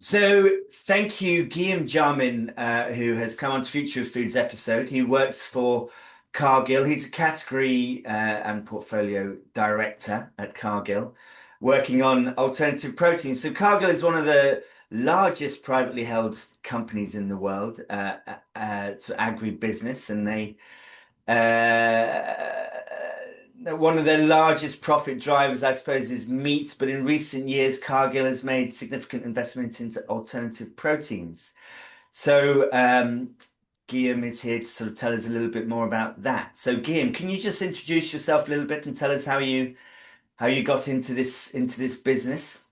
So thank you, Guilhem Jarmin, who has come on to Future of Foods episode. He works for Cargill. He's a category and portfolio director at Cargill, working on alternative proteins. So Cargill is one of the largest privately held companies in the world, so agribusiness, and they one of their largest profit drivers, I suppose, is meat. But in recent years, Cargill has made significant investment into alternative proteins. So Guillaume is here to sort of tell us a little bit more about that. So Guillaume, can you just introduce yourself a little bit and tell us how you got into this business?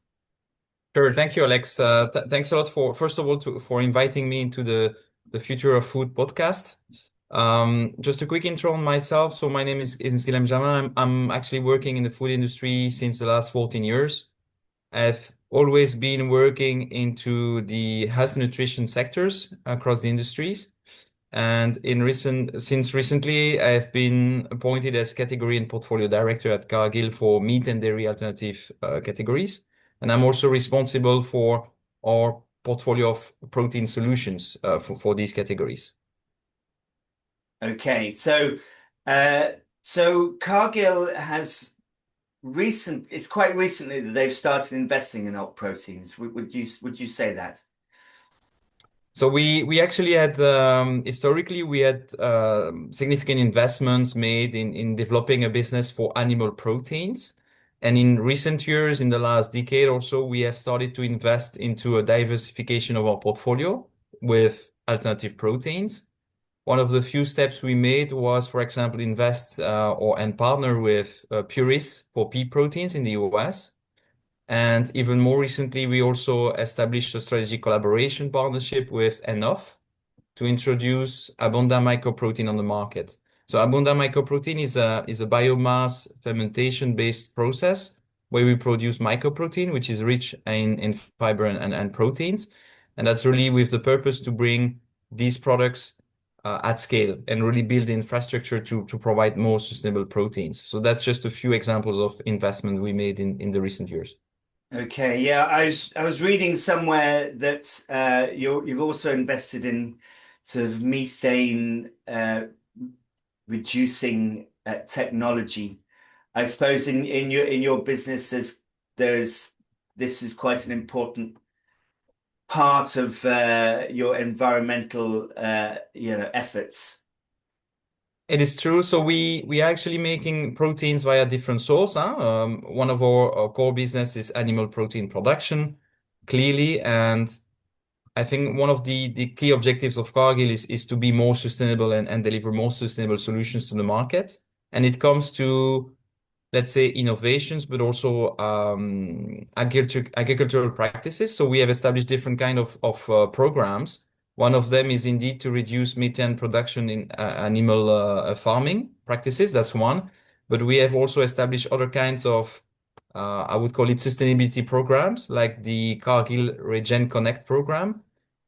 Sure. Thank you, Alex. Thanks a lot for, first of all, for inviting me into the Future of Food podcast. Just a quick intro on myself. So my name is Guilhem Jarmin. I'm actually working in the food industry since the last 14 years. I've always been working into the health and nutrition sectors across the industries. And since recently, I've been appointed as category and portfolio director at Cargill for meat and dairy alternative categories. And I'm also responsible for our portfolio of protein solutions for these categories. Okay, uh, so Cargill has it's quite recently that they've started investing in alt proteins. Would you say that? So we actually had historically we had significant investments made in developing a business for animal proteins. And in recent years, in the last decade or so, we have started to invest into a diversification of our portfolio with alternative proteins. One of the few steps we made was, for example, invest and partner with Puris for pea proteins in the US. And even more recently, we also established a strategic collaboration partnership with Enough to introduce Abunda mycoprotein on the market. So Abunda mycoprotein is a biomass fermentation-based process where we produce mycoprotein, which is rich in fiber and proteins. And that's really with the purpose to bring these products at scale and really build the infrastructure to provide more sustainable proteins. So that's just a few examples of investment we made in the recent years. Okay, yeah, I was reading somewhere that you've also invested in sort of methane reducing technology. I suppose in your business there's this is quite an important part of your environmental efforts. It is true. So we are actually making proteins via different source. One of our core business is animal protein production, clearly, and I think one of the key objectives of Cargill is to be more sustainable and deliver more sustainable solutions to the market. And it comes to, let's say, innovations, but also agricultural practices. So we have established different kind of programs. One of them is indeed to reduce methane production in animal farming practices. That's one. But we have also established other kinds of, I would call it sustainability programs, like the Cargill Regen Connect program.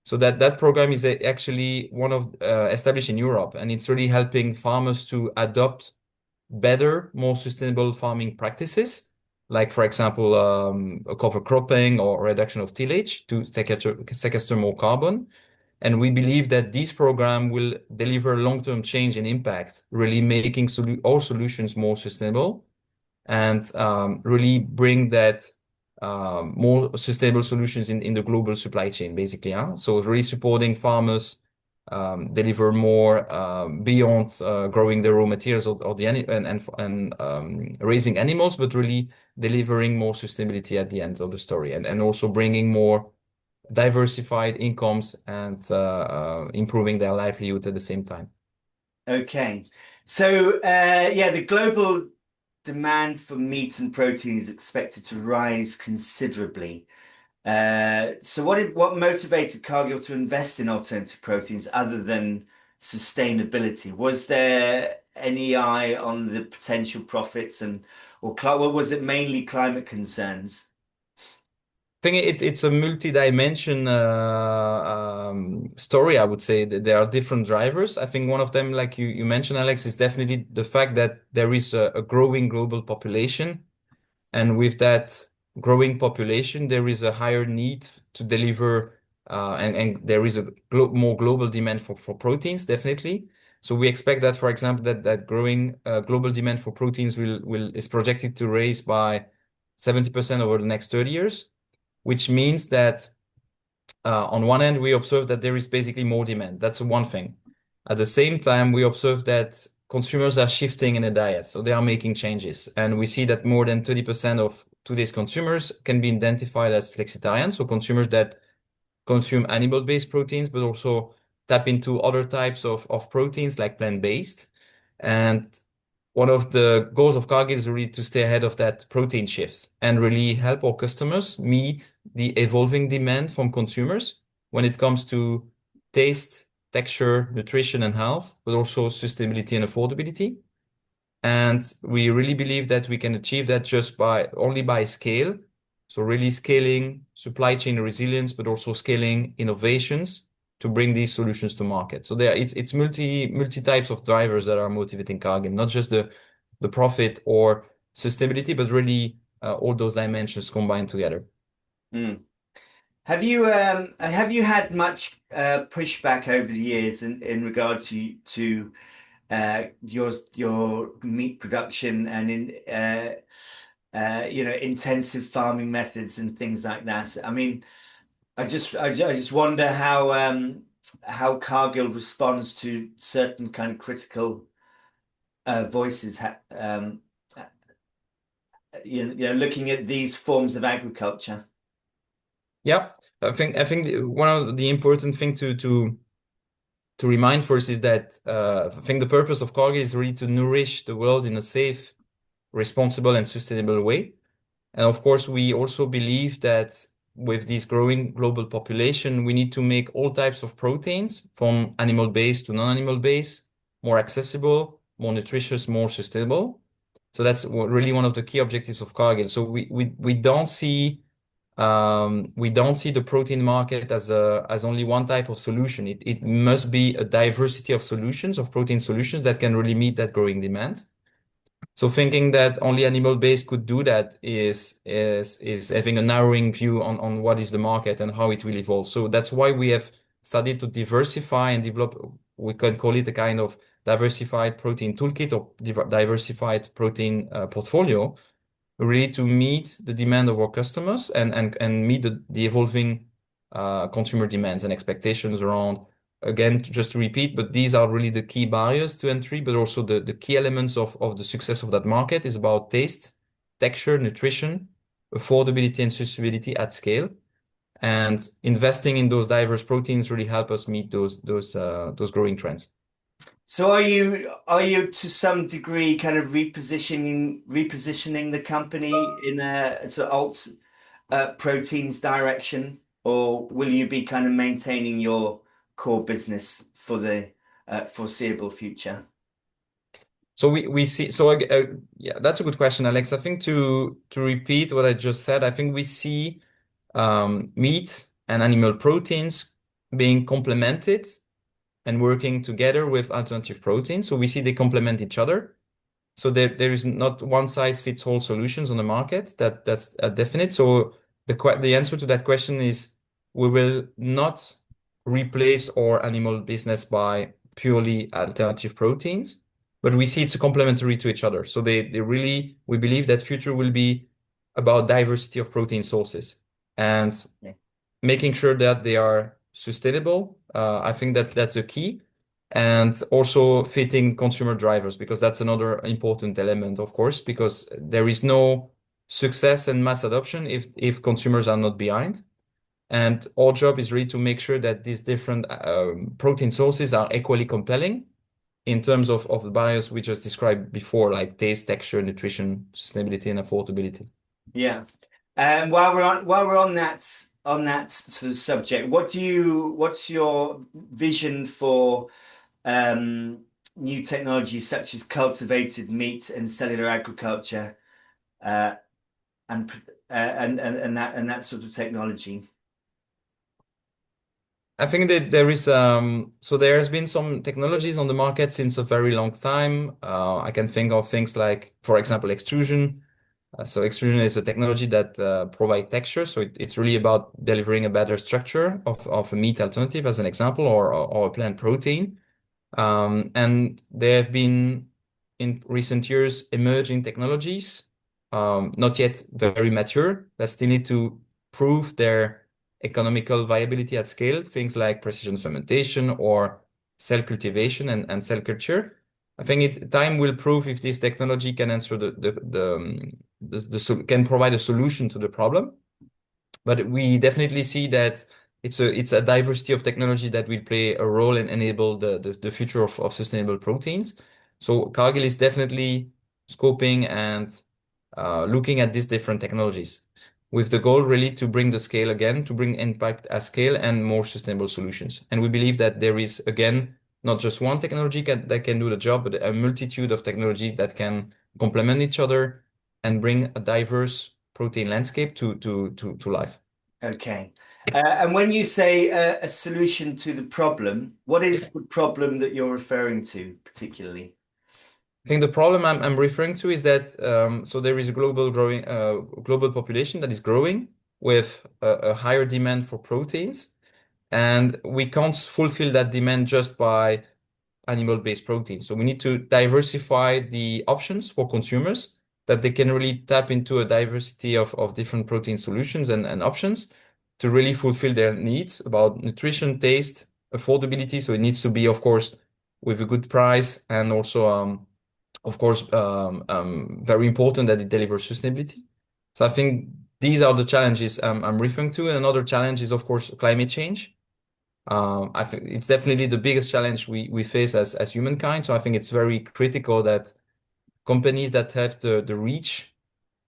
So that program is actually one of established in Europe, and it's really helping farmers to adopt better, more sustainable farming practices, like, for example, cover cropping or reduction of tillage to sequester more carbon. And we believe that this program will deliver long-term change and impact, really making all solutions more sustainable and really bring that more sustainable solutions in the global supply chain, basically. So really supporting farmers deliver more beyond growing the raw materials or the raising animals, but really delivering more sustainability at the end of the story, and also bringing more diversified incomes and improving their livelihood at the same time. Okay, so yeah, the global demand for meat and protein is expected to rise considerably. So what motivated Cargill to invest in alternative proteins other than sustainability? Was there any eye on the potential profits or was it mainly climate concerns? Think it's a multi-dimension story, I would say. That there are different drivers. I think one of them, like you mentioned, Alex, is definitely the fact that there is a growing global population. And with that, growing population, there is a higher need to deliver, and there is a more global demand for proteins, definitely. So we expect that, for example, that growing global demand for proteins will is projected to raise by 70% over the next 30 years, which means that on one end, we observe that there is basically more demand. That's one thing. At the same time, we observe that consumers are shifting in a diet, so they are making changes. And we see that more than 30% of today's consumers can be identified as flexitarians, so consumers that consume animal-based proteins, but also tap into other types of proteins like plant-based. And one of the goals of Cargill is really to stay ahead of that protein shifts and really help our customers meet the evolving demand from consumers when it comes to taste, texture, nutrition, and health, but also sustainability and affordability. And we really believe that we can achieve that just by only by scale. So really scaling supply chain resilience, but also scaling innovations to bring these solutions to market. So it's multi types of drivers that are motivating Cargill, not just the profit or sustainability, but really all those dimensions combined together. Mm. Have you had much pushback over the years in regard to your meat production and in intensive farming methods and things like that? I mean, I just wonder how Cargill responds to certain kind of critical voices. Looking at these forms of agriculture. Yeah, I think one of the important thing to remind first is that I think the purpose of Cargill is really to nourish the world in a safe, responsible, and sustainable way. And of course, we also believe that with this growing global population, we need to make all types of proteins, from animal-based to non-animal-based, more accessible, more nutritious, more sustainable. So that's really one of the key objectives of Cargill. So we don't see the protein market as only one type of solution. It must be a diversity of solutions, of protein solutions that can really meet that growing demand. So thinking that only animal-based could do that is having a narrowing view on what is the market and how it will evolve. So that's why we have started to diversify and develop, we can call it a kind of diversified protein toolkit or diversified protein portfolio, really to meet the demand of our customers and meet the evolving consumer demands and expectations around, again, just to repeat, but these are really the key barriers to entry, but also the key elements of the success of that market is about taste, texture, nutrition, affordability, and sustainability at scale. And investing in those diverse proteins really help us meet those growing trends. So are you to some degree kind of repositioning the company in a sort of alt proteins direction, or will you be kind of maintaining your core business for the foreseeable future? So we see. So yeah, that's a good question, Alex. I think to repeat what I just said, I think we see meat and animal proteins being complemented and working together with alternative proteins. So we see they complement each other. So there is not one size fits all solutions on the market. That's definite. So the answer to that question is we will not replace our animal business by purely alternative proteins, but we see it's complementary to each other. So they really, we believe that future will be about diversity of protein sources and Yeah. making sure that they are sustainable. I think that that's a key. And also fitting consumer drivers, because that's another important element, of course, because there is no success and mass adoption if consumers are not behind. And our job is really to make sure that these different protein sources are equally compelling in terms of the barriers we just described before, like taste, texture, nutrition, sustainability, and affordability. Yeah. While we're on that sort of subject, what's your vision for new technologies such as cultivated meat and cellular agriculture, uh, and that sort of technology? I think that so there has been some technologies on the market since a very long time. I can think of things like, for example, extrusion, So extrusion is a technology that provides texture. So it's really about delivering a better structure of a meat alternative, as an example, or a plant protein. And there have been, in recent years, emerging technologies, not yet very mature, that still need to prove their economical viability at scale. Things like precision fermentation or cell cultivation and cell culture. I think time will prove if this technology can answer can provide a solution to the problem. But we definitely see that it's a diversity of technology that will play a role and enable the future of sustainable proteins. So Cargill is definitely scoping and looking at these different technologies with the goal really to bring the scale again, to bring impact at scale and more sustainable solutions. And we believe that there is, again, not just one technology that can do the job, but a multitude of technologies that can complement each other and bring a diverse protein landscape to life. Okay. And when you say a solution to the problem, what is the problem that you're referring to particularly? I think the problem I'm referring to is that so there is a global population that is growing with a higher demand for proteins, and we can't fulfill that demand just by animal-based proteins. So we need to diversify the options for consumers that they can really tap into a diversity of different protein solutions and options to really fulfill their needs about nutrition, taste, affordability. So it needs to be, of course, with a good price and also, of course, very important that it delivers sustainability. So I think these are the challenges I'm referring to. And another challenge is, of course, climate change. I think it's definitely the biggest challenge we face as humankind. So I think it's very critical that companies that have the reach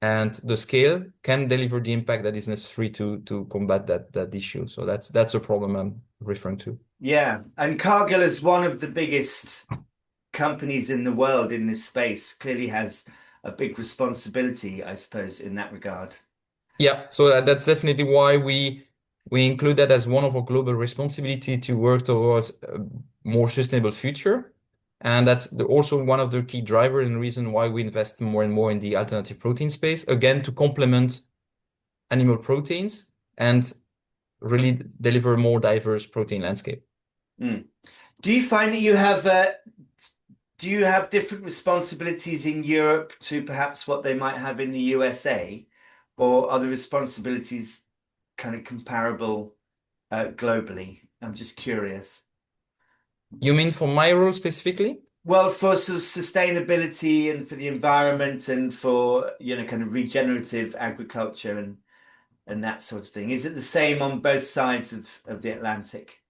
and the scale can deliver the impact that is necessary to combat that issue. So that's a problem I'm referring to. Yeah, and Cargill is one of the biggest companies in the world in this space, clearly has a big responsibility, I suppose, in that regard. Yeah, so that's definitely why we include that as one of our global responsibility to work towards a more sustainable future. And that's also one of the key drivers and reason why we invest more and more in the alternative protein space, again, to complement animal proteins and really deliver a more diverse protein landscape. Mm. Do you find that do you have different responsibilities in Europe to perhaps what they might have in the USA, or are the responsibilities kind of comparable globally? I'm just curious. You mean for my role specifically? Well, for sort of sustainability and for the environment and for, kind of regenerative agriculture and that sort of thing. Is it the same on both sides of the Atlantic?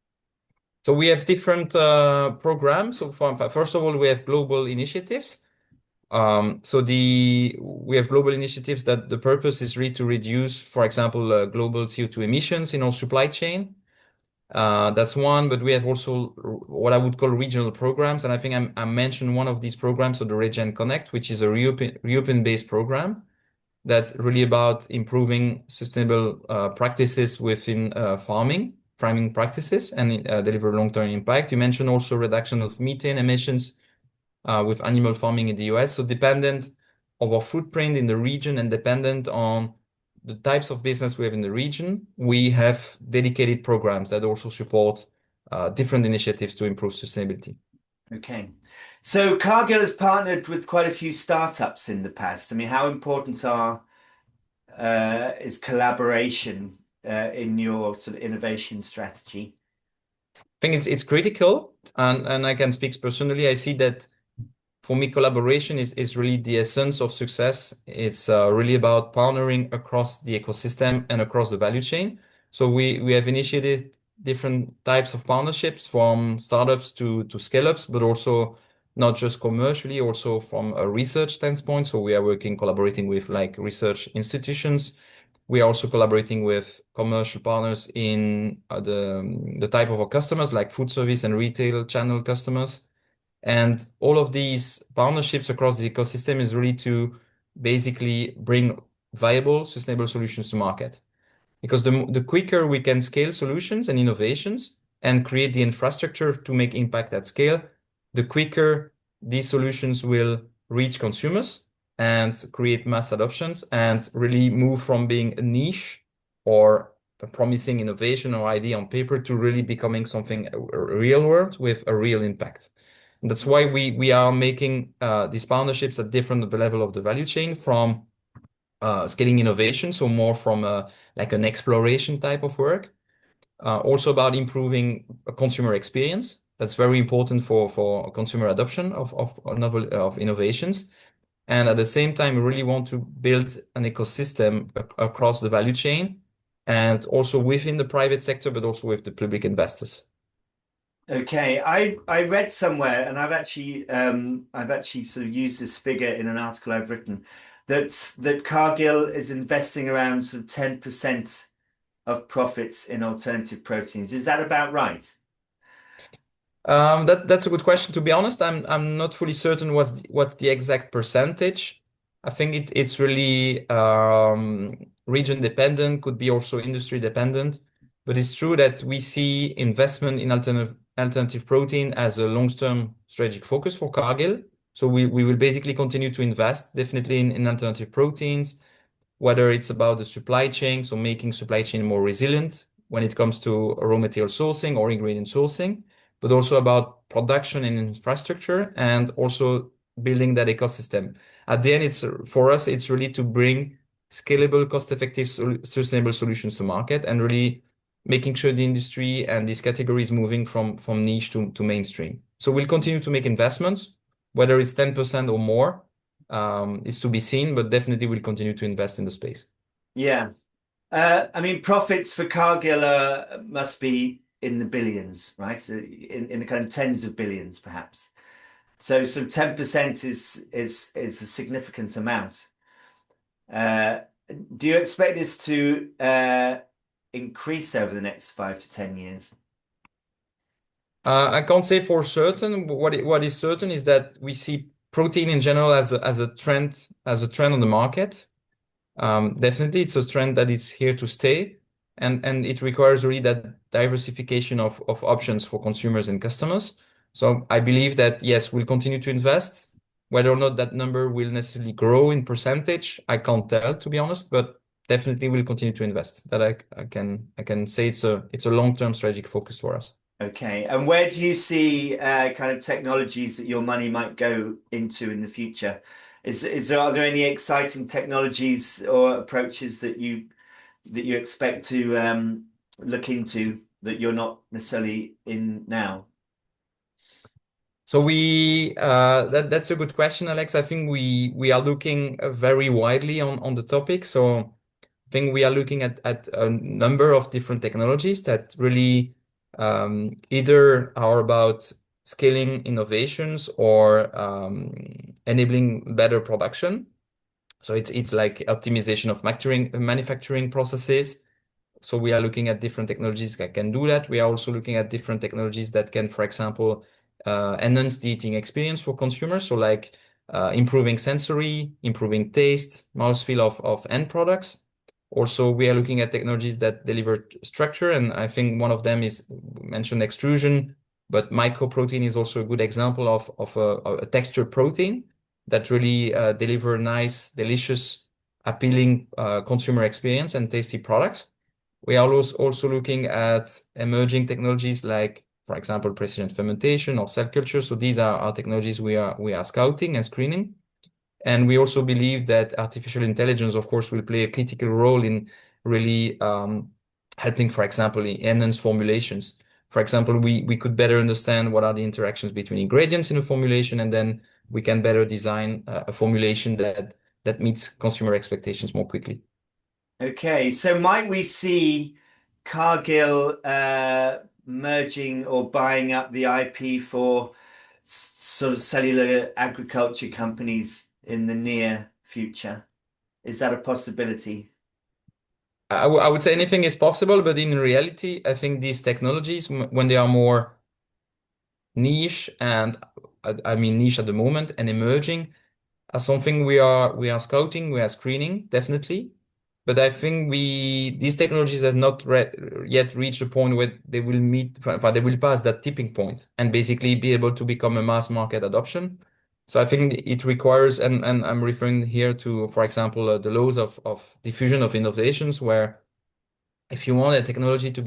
So we have different programs. So first of all, we have global initiatives. We have global initiatives that the purpose is really to reduce, for example, global CO2 emissions in our supply chain. That's one, but we have also what I would call regional programs, and I think I mentioned one of these programs, so the Regen Connect, which is a European-based program that's really about improving sustainable practices within farming practices, and deliver long-term impact. You mentioned also reduction of methane emissions with animal farming in the US. So dependent of our footprint in the region and dependent on the types of business we have in the region, we have dedicated programs that also support different initiatives to improve sustainability. Okay. So Cargill has partnered with quite a few startups in the past. I mean, how important is collaboration in your sort of innovation strategy? I think it's critical, and I can speak personally. I see that for me, collaboration is really the essence of success. It's really about partnering across the ecosystem and across the value chain. So we have initiated different types of partnerships from startups to scale-ups, but also not just commercially, also from a research standpoint. So we are collaborating with like research institutions. We are also collaborating with commercial partners in the type of our customers, like food service and retail channel customers. And all of these partnerships across the ecosystem is really to basically bring viable, sustainable solutions to market. Because the quicker we can scale solutions and innovations and create the infrastructure to make impact at scale, the quicker these solutions will reach consumers and create mass adoptions and really move from being a niche or a promising innovation or idea on paper to really becoming something real world with a real impact. And that's why we are making these partnerships at different level of the value chain from scaling innovation, so more from like an exploration type of work. Also about improving a consumer experience. That's very important for consumer adoption of innovations. And at the same time, we really want to build an ecosystem across the value chain and also within the private sector, but also with the public investors. Okay, I read somewhere, and I've actually sort of used this figure in an article I've written that Cargill is investing around sort of 10% of profits in alternative proteins. Is that about right? That's a good question. To be honest, I'm not fully certain what's the exact percentage. I think it's really region dependent, could be also industry dependent. But it's true that we see investment in alternative protein as a long-term strategic focus for Cargill. So we will basically continue to invest definitely in alternative proteins, whether it's about the supply chain, so making supply chain more resilient when it comes to raw material sourcing or ingredient sourcing, but also about production and infrastructure and also building that ecosystem. At the end, it's for us, it's really to bring scalable, cost-effective, sustainable solutions to market and really making sure the industry and this category is moving from niche to mainstream. So we'll continue to make investments, whether it's 10% or more, is to be seen, but definitely we'll continue to invest in the space. Yeah. I mean, profits for Cargill must be in the billions, right? So in the kind of tens of billions, perhaps. So 10% is a significant amount. Uh, do you expect this to increase over the next 5 to 10 years? I can't say for certain. But what is certain is that we see protein in general as a trend on the market. Definitely, it's a trend that is here to stay, and it requires really that diversification of options for consumers and customers. So I believe that yes, we'll continue to invest. Whether or not that number will necessarily grow in percentage, I can't tell, to be honest, but definitely we'll continue to invest. That I can say it's a long-term strategic focus for us. Okay. And where do you see kind of technologies that your money might go into in the future? Are there any exciting technologies or approaches that you expect to look into that you're not necessarily in now? So that's a good question, Alex. I think we are looking very widely on the topic. So I think we are looking at a number of different technologies that really either are about scaling innovations or enabling better production. So it's like optimization of manufacturing processes. So we are looking at different technologies that can do that. We are also looking at different technologies that can, for example, enhance the eating experience for consumers. So like improving sensory, improving taste, mouthfeel of end products. Also, we are looking at technologies that deliver structure, and I think one of them is mentioned extrusion, but mycoprotein is also a good example of a textured protein that really deliver nice, delicious, appealing consumer experience and tasty products. We are also looking at emerging technologies like, for example, precision fermentation or cell culture. So these are technologies we are scouting and screening. And we also believe that artificial intelligence, of course, will play a critical role in really helping, for example, in enhanced formulations. For example, we could better understand what are the interactions between ingredients in a formulation, and then we can better design a formulation that meets consumer expectations more quickly. Okay, so might we see Cargill merging or buying up the IP for sort of cellular agriculture companies in the near future? Is that a possibility? I would say anything is possible, but in reality, I think these technologies, when they are more niche and I mean niche at the moment and emerging, are something we are scouting, we are screening, definitely. But I think these technologies have not yet reached a point where they will meet, they will pass that tipping point and basically be able to become a mass market adoption. So I think it requires, and I'm referring here to, for example, the laws of diffusion of innovations, where if you want a technology to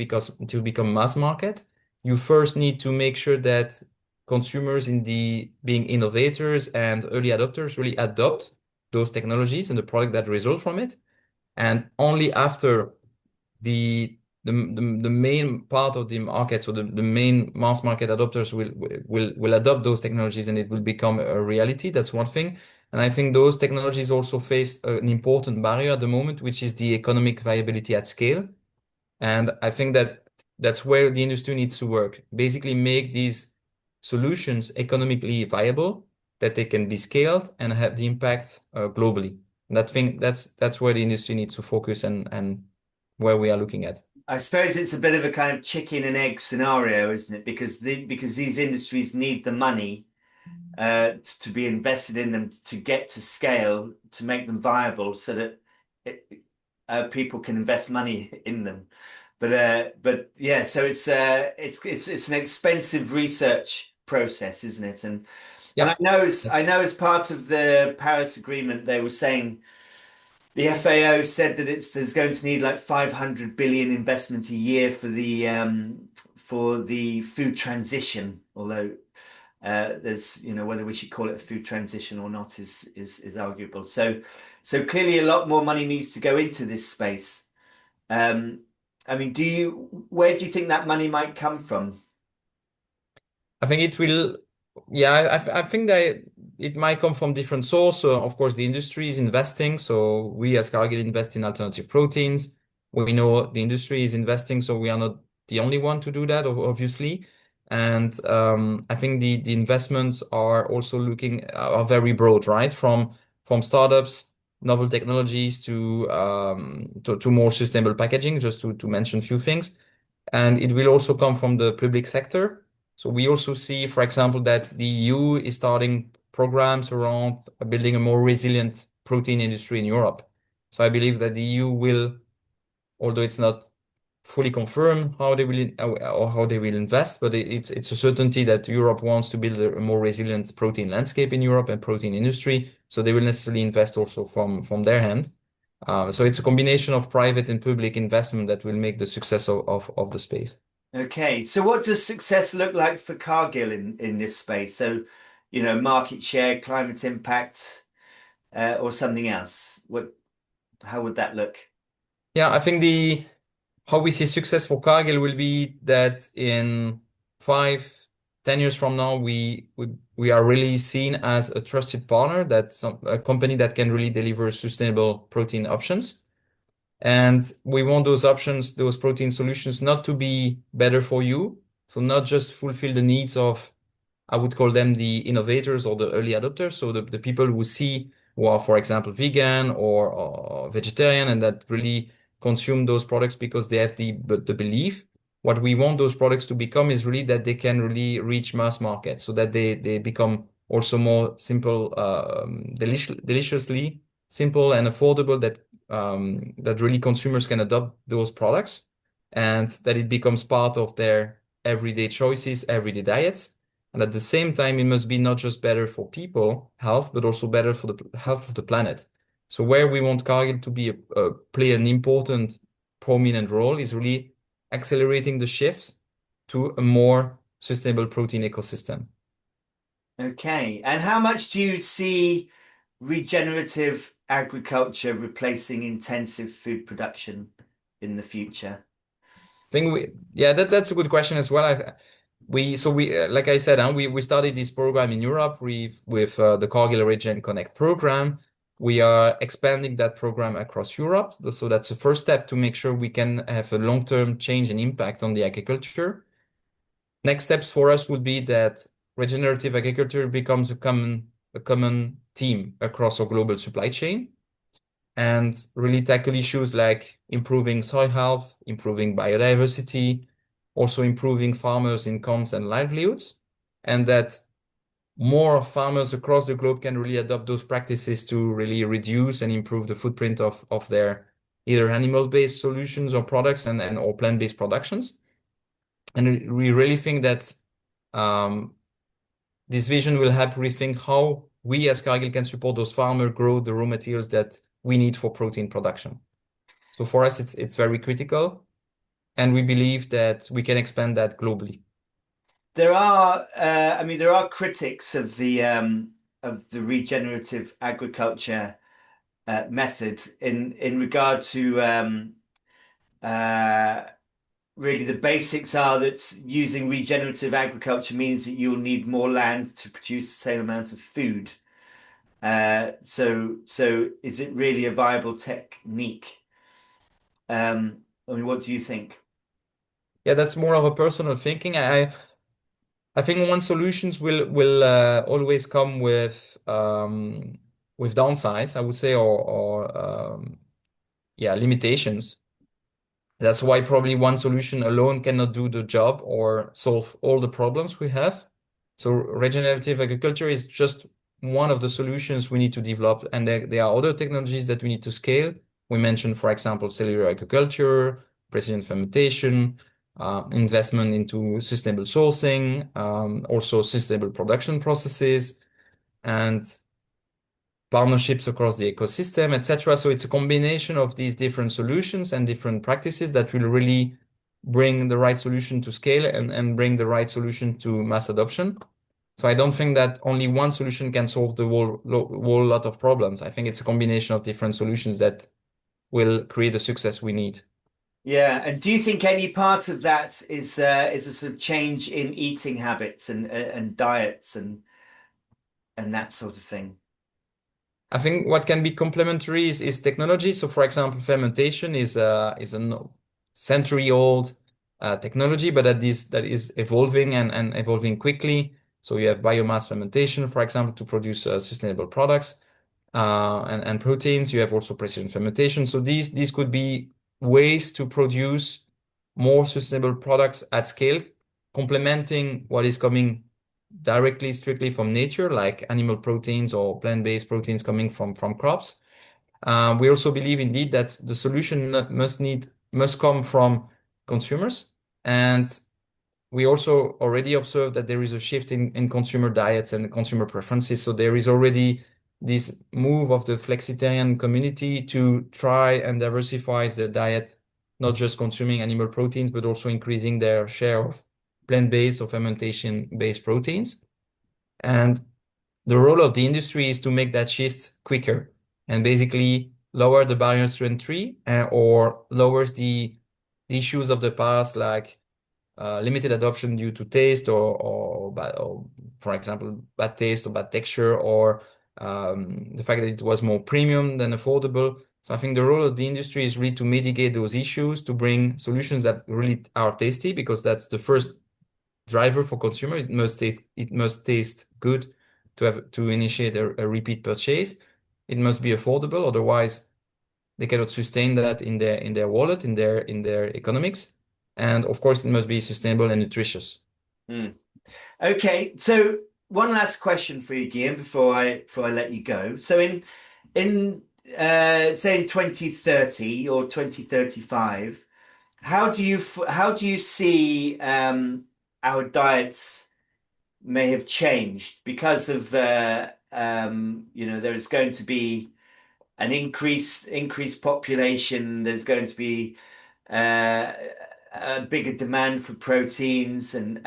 become mass market, you first need to make sure that consumers in the being innovators and early adopters really adopt those technologies and the product that result from it. And only after the main part of the market, so the main mass market adopters will adopt those technologies and it will become a reality. That's one thing. And I think those technologies also face an important barrier at the moment, which is the economic viability at scale. And I think that that's where the industry needs to work. Basically, make these solutions economically viable, that they can be scaled and have the impact globally. And I think that's where the industry needs to focus and where we are looking at. I suppose it's a bit of a kind of chicken and egg scenario, isn't it? Because these industries need the money to be invested in them to get to scale to make them viable, so that it, people can invest money in them. But yeah, so it's an expensive research process, isn't it? And Yeah. I know as part of the Paris Agreement, they were saying the FAO said that there's going to need like 500 billion investment a year for the food transition. Although there's whether we should call it a food transition or not is arguable. So clearly a lot more money needs to go into this space. Um, I mean, where do you think that money might come from? I think it will, yeah, I think that it might come from different sources. So of course, the industry is investing. So we as Cargill invest in alternative proteins. We know the industry is investing, so we are not the only one to do that, obviously. And I think the investments are also are very broad, right? From startups, novel technologies to more sustainable packaging, just to mention a few things. And it will also come from the public sector. So we also see, for example, that the EU is starting programs around building a more resilient protein industry in Europe. So I believe that the EU will, although it's not fully confirmed how they will or how they will invest, but it's a certainty that Europe wants to build a more resilient protein landscape in Europe and protein industry. So they will necessarily invest also from their hand. So it's a combination of private and public investment that will make the success of the space. Okay, so what does success look like for Cargill in this space? So, market share, climate impact, or something else? How would that look? Yeah, I think the how we see success for Cargill will be that in 5, 10 years from now, we are really seen as a trusted partner, a company that can really deliver sustainable protein options. And we want those options, those protein solutions, not to be better for you. So not just fulfill the needs of, I would call them the innovators or the early adopters. So the people who are, for example, vegan or vegetarian and that really consume those products because they have the belief. What we want those products to become is really that they can really reach mass market so that they become also more simple, deliciously simple and affordable that really consumers can adopt those products and that it becomes part of their everyday choices, everyday diets. And at the same time, it must be not just better for people health, but also better for the health of the planet. So where we want Cargill to be play an important, prominent role is really accelerating the shift to a more sustainable protein ecosystem. Okay, and how much do you see regenerative agriculture replacing intensive food production in the future? Think yeah, that's a good question as well. Like I said, we started this program in Europe with the Cargill Regen Connect program. We are expanding that program across Europe. So that's the first step to make sure we can have a long-term change and impact on the agriculture. Next steps for us would be that regenerative agriculture becomes a common theme across our global supply chain and really tackle issues like improving soil health, improving biodiversity, also improving farmers' incomes and livelihoods, and that more farmers across the globe can really adopt those practices to really reduce and improve the footprint of their either animal-based solutions or products and or plant-based productions. And we really think that um, this vision will help rethink how we as Cargill can support those farmers grow the raw materials that we need for protein production. So for us, it's very critical, and we believe that we can expand that globally. I mean, there are critics of the regenerative agriculture method in regard to uh, really the basics are that using regenerative agriculture means that you'll need more land to produce the same amount of food. So is it really a viable technique? I mean, what do you think? Yeah, that's more of a personal thinking. I think one solutions will always come with downsides, I would say, or yeah, limitations. That's why probably one solution alone cannot do the job or solve all the problems we have. So regenerative agriculture is just one of the solutions we need to develop, and there are other technologies that we need to scale. We mentioned, for example, cellular agriculture, precision fermentation, investment into sustainable sourcing, also sustainable production processes, and partnerships across the ecosystem, etc. So it's a combination of these different solutions and different practices that will really bring the right solution to scale and bring the right solution to mass adoption. So I don't think that only one solution can solve the whole lot of problems. I think it's a combination of different solutions that will create the success we need. Yeah, and do you think any part of that is a sort of change in eating habits and diets and that sort of thing? I think what can be complementary is technology. So, for example, fermentation is a century-old technology, but that is evolving and evolving quickly. So you have biomass fermentation, for example, to produce sustainable products and proteins. You have also precision fermentation. So these could be ways to produce more sustainable products at scale, complementing what is coming directly, strictly from nature, like animal proteins or plant-based proteins coming from crops. We also believe indeed that the solution must come from consumers, and we also already observe that there is a shift in consumer diets and consumer preferences. So there is already this move of the flexitarian community to try and diversify their diet, not just consuming animal proteins, but also increasing their share of plant-based or fermentation-based proteins. And the role of the industry is to make that shift quicker and basically lower the barriers to entry or lowers the issues of the past, like limited adoption due to taste or for example, bad taste or bad texture, or the fact that it was more premium than affordable. So I think the role of the industry is really to mitigate those issues, to bring solutions that really are tasty, because that's the first driver for consumer. It must taste good to have to initiate a repeat purchase. It must be affordable, otherwise they cannot sustain that in their wallet, in their economics. And of course, it must be sustainable and nutritious. Hmm. Okay, so one last question for you, Guillaume, before I let you go. So in say in 2030 or 2035, how do you see our diets may have changed because of there is going to be an increased population. There's going to be uh, a bigger demand for proteins and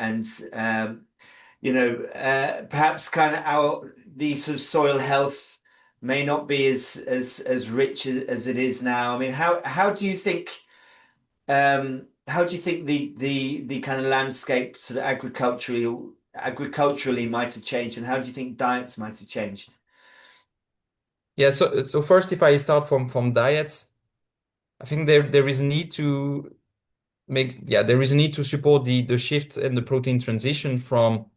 perhaps kind of our the sort of soil health may not be as rich as it is now. I mean, how do you think the kind of landscape sort of agriculturally might have changed, and how do you think diets might have changed? Yeah, so first, if I start from diets, I think there is a need to there is a need to support the shift and the protein transition from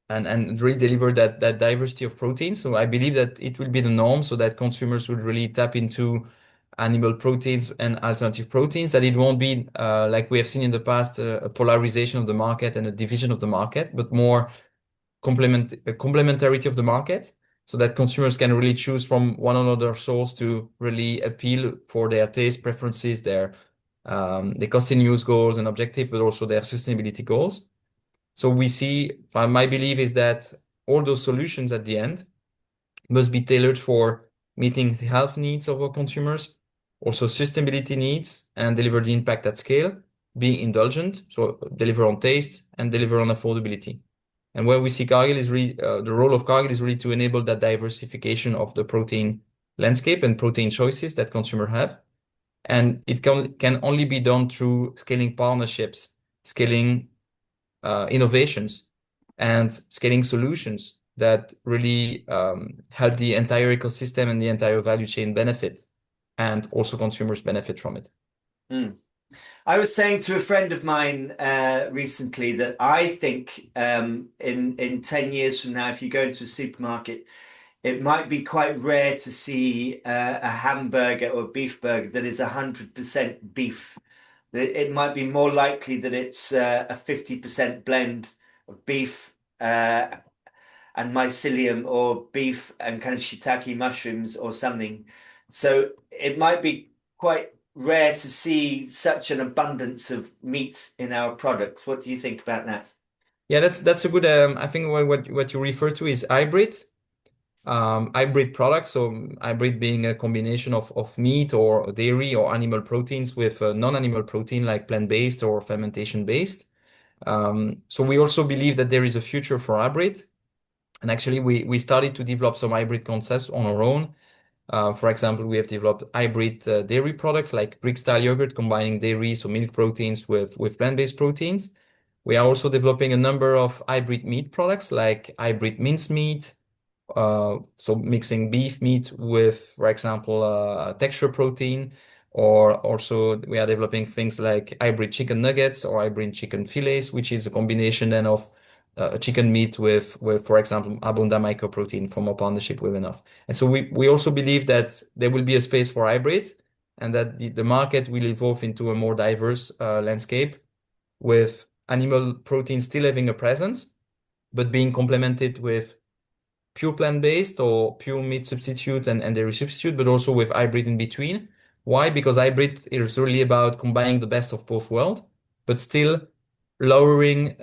and really deliver that diversity of protein. So I believe that it will be the norm, so that consumers will really tap into animal proteins and alternative proteins, that it won't be like we have seen in the past, a polarization of the market and a division of the market, but more complementarity of the market, so that consumers can really choose from one another source to really appeal for their taste preferences, their cost and use goals and objective, but also their sustainability goals. So we see, my belief is that all those solutions at the end must be tailored for meeting the health needs of our consumers, also sustainability needs, and deliver the impact at scale, being indulgent, so deliver on taste and deliver on affordability. And where we see Cargill is really the role of Cargill is really to enable that diversification of the protein landscape and protein choices that consumers have. And it can only be done through scaling partnerships, scaling innovations, and scaling solutions that really help the entire ecosystem and the entire value chain benefit, and also consumers benefit from it. Mm. I was saying to a friend of mine recently that I think in 10 years from now, if you go into a supermarket, it might be quite rare to see a hamburger or beef burger that is 100% beef. It might be more likely that it's a 50% blend of beef and mycelium, or beef and kind of shiitake mushrooms or something. So it might be quite rare to see such an abundance of meat in our products. What do you think about that? Yeah, that's a good. I think what you refer to is hybrid. Hybrid products, so hybrid being a combination of meat or dairy or animal proteins with non-animal protein like plant-based or fermentation-based. So we also believe that there is a future for hybrid. And actually, we started to develop some hybrid concepts on our own. For example, we have developed hybrid dairy products like Greek style yogurt, combining dairy, so milk proteins with plant-based proteins. We are also developing a number of hybrid meat products like hybrid mincemeat, so mixing beef meat with, for example, texture protein, or also we are developing things like hybrid chicken nuggets or hybrid chicken fillets, which is a combination then of chicken meat with, for example, abundant mycoprotein from our partnership with Enough. And so we also believe that there will be a space for hybrid, and that the market will evolve into a more diverse landscape, with animal protein still having a presence, but being complemented with pure plant-based or pure meat substitute and dairy substitute, but also with hybrid in between. Why? Because hybrid is really about combining the best of both worlds, but still lowering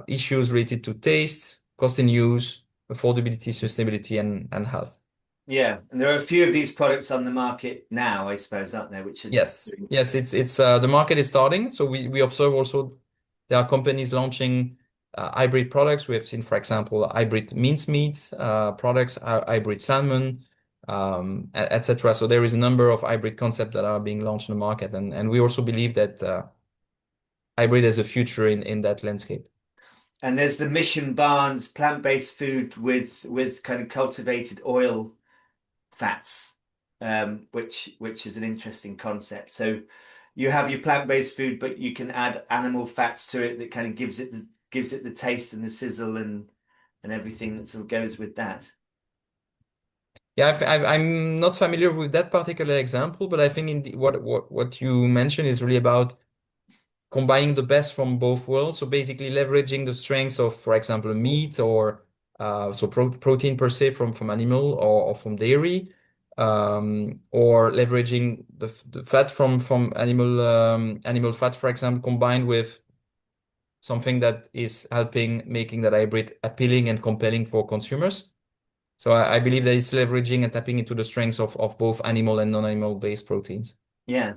issues related to taste, cost in use, affordability, sustainability, and health. Yeah, and there are a few of these products on the market now, I suppose, aren't there? Which are Yes, yes, it's the market is starting. So we observe also there are companies launching hybrid products. We have seen, for example, hybrid mincemeat products, hybrid salmon, etc. So there is a number of hybrid concepts that are being launched in the market, and we also believe that hybrid has a future in that landscape. and there's the Mission Barnes plant-based food with kind of cultivated oil fats, which is an interesting concept. So you have your plant-based food, but you can add animal fats to it that kind of gives it the taste and the sizzle and everything that sort of goes with that. Yeah, I'm not familiar with that particular example, but I think what you mentioned is really about combining the best from both worlds. So basically leveraging the strengths of, for example, meat or protein per se from animal or from dairy, or leveraging the fat from animal fat, for example, combined with something that is helping making that hybrid appealing and compelling for consumers. So I believe that it's leveraging and tapping into the strengths of both animal and non-animal based proteins. Yeah.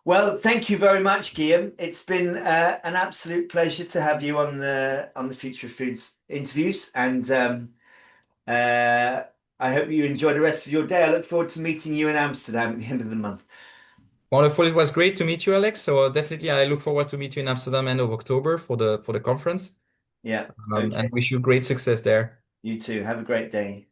Well, thank you very much, Guilhem. It's been an absolute pleasure to have you on the Future of Foods interviews, and uh, I hope you enjoy the rest of your day. I look forward to meeting you in Amsterdam at the end of the month. Wonderful. It was great to meet you, Alex. So definitely I look forward to meet you in Amsterdam end of October for the conference. Yeah. And Okay. wish you great success there. You too. Have a great day.